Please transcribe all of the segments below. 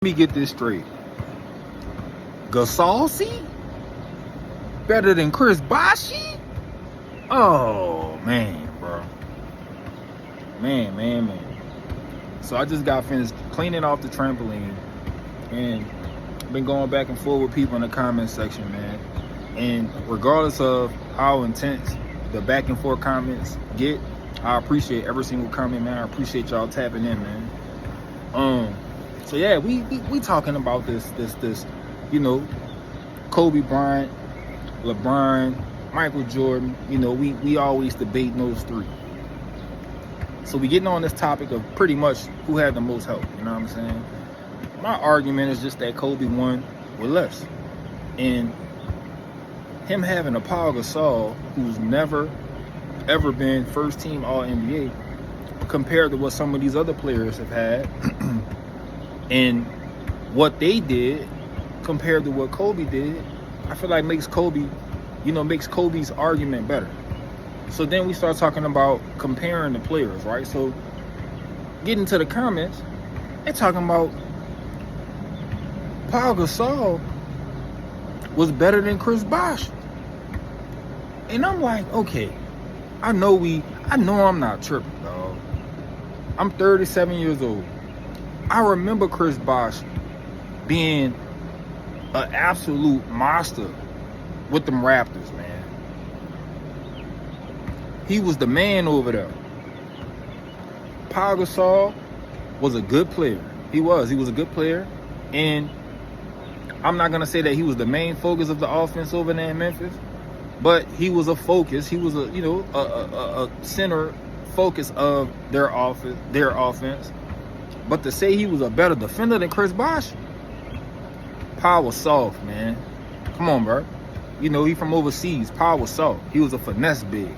me get this straight. Gasol better than Chris Bosh? Oh man, bro. Man. So I just got finished cleaning off the trampoline and been going back and forth with people in the comment section, man. And regardless of how intense the back and forth comments get, I appreciate every single comment, man. I appreciate y'all tapping in, man. So yeah, we talking about this, you know, Kobe Bryant, LeBron, Michael Jordan. You know, we always debating those three. So we getting on this topic of pretty much who had the most help. You know what I'm saying? My argument is just that Kobe won with less, and him having a Pau Gasol who's never ever been first team All NBA compared to what some of these other players have had. And what they did compared to what Kobe did, I feel like makes Kobe's argument better. So then we start talking about comparing the players, right? So getting to the comments, they're talking about Pau Gasol was better than Chris Bosh. And I'm like, okay, I know I'm not tripping, dog. I'm 37 years old. I remember Chris Bosh being an absolute monster with them Raptors, man. He was the man over there. Pau Gasol was a good player. He was a good player. And I'm not going to say that he was the main focus of the offense over there in Memphis, but he was a focus. He was a center focus of their offense. But to say he was a better defender than Chris Bosh, Pau was soft, man. Come on, bro. You know, he from overseas. Pau was soft. He was a finesse big.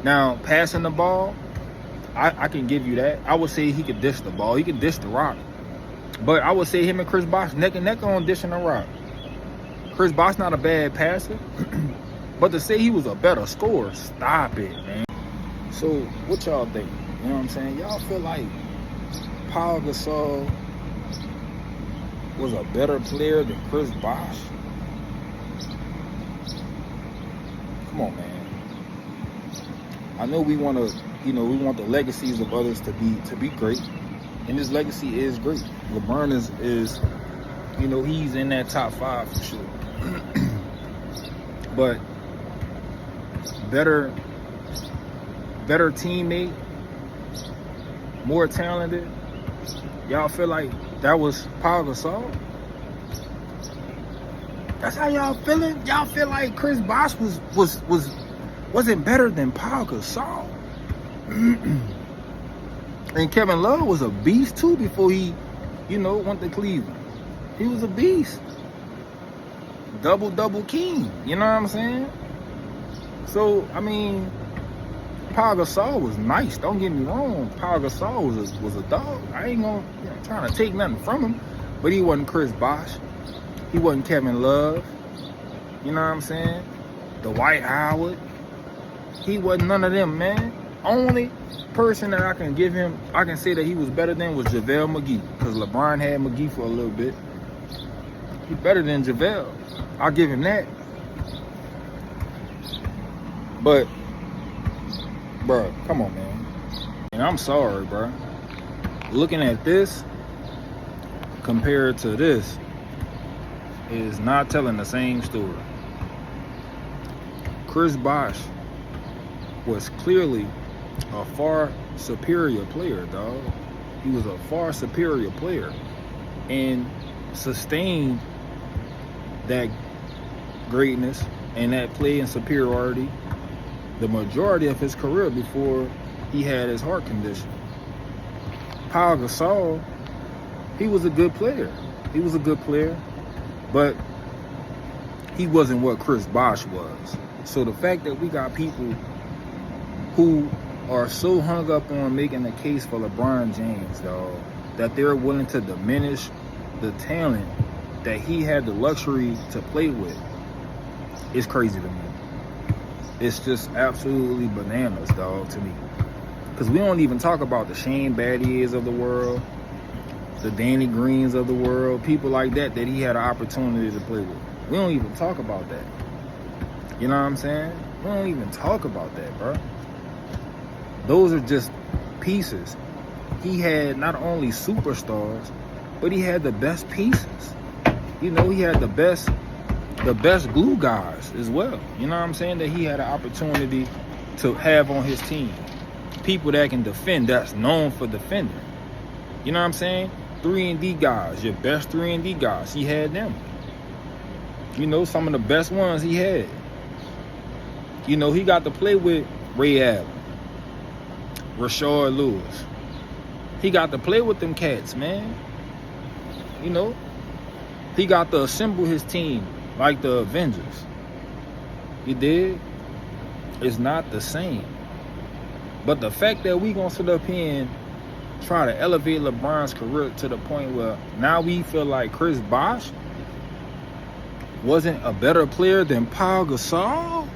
Now, passing the ball, I can give you that. I would say he could dish the ball. He could dish the rock. But I would say him and Chris Bosh neck and neck on dishing the rock. Chris Bosh not a bad passer. But to say he was a better scorer, stop it, man. So, what y'all think? You know what I'm saying? Y'all feel like Pau Gasol was a better player than Chris Bosh? Come on, man. I know we want the legacies of others to be great, and this legacy is great. LeBron is he's in that top 5 for sure. But better teammate, more talented. Y'all feel like that was Pau Gasol? That's how y'all feeling? Y'all feel like Chris Bosh wasn't better than Pau Gasol? And Kevin Love was a beast too before he, went to Cleveland. He was a beast. Double king. You know what I'm saying? So, I mean, Pau Gasol was nice. Don't get me wrong. Pau Gasol was a dog. I ain't trying to take nothing from him. But he wasn't Chris Bosh. He wasn't Kevin Love. You know what I'm saying? Dwight Howard. He wasn't none of them, man. Only person that I can say that he was better than was JaVale McGee. Because LeBron had McGee for a little bit. He's better than JaVale. I'll give him that. But, bro, come on, man. And I'm sorry, bro. Looking at this compared to this is not telling the same story. Chris Bosh was clearly a far superior player, dog. He was a far superior player and sustained that greatness and that play and superiority the majority of his career before he had his heart condition. Pau Gasol, he was a good player. But he wasn't what Chris Bosh was. So the fact that we got people who are so hung up on making a case for LeBron James, dog, that they're willing to diminish the talent that he had the luxury to play with, is crazy to me. It's just absolutely bananas, dog, to me. Because we don't even talk about the Shane Battiers of the world, the Danny Greens of the world, people like that he had an opportunity to play with. We don't even talk about that. You know what I'm saying? We don't even talk about that, bro. Those are just pieces. He had not only superstars, but he had the best pieces. You know, he had the best glue guys as well. You know what I'm saying? That he had an opportunity to have on his team. People that can defend, that's known for defending. You know what I'm saying? 3-and-D guys, your best 3-and-D guys. He had them. You know, some of the best ones he had. You know, he got to play with Ray Allen, Rashard Lewis. He got to play with them cats, man. You know, he got to assemble his team like the Avengers. You did? It's not the same. But the fact that we gonna sit up here and try to elevate LeBron's career to the point where now we feel like Chris Bosh wasn't a better player than Pau Gasol?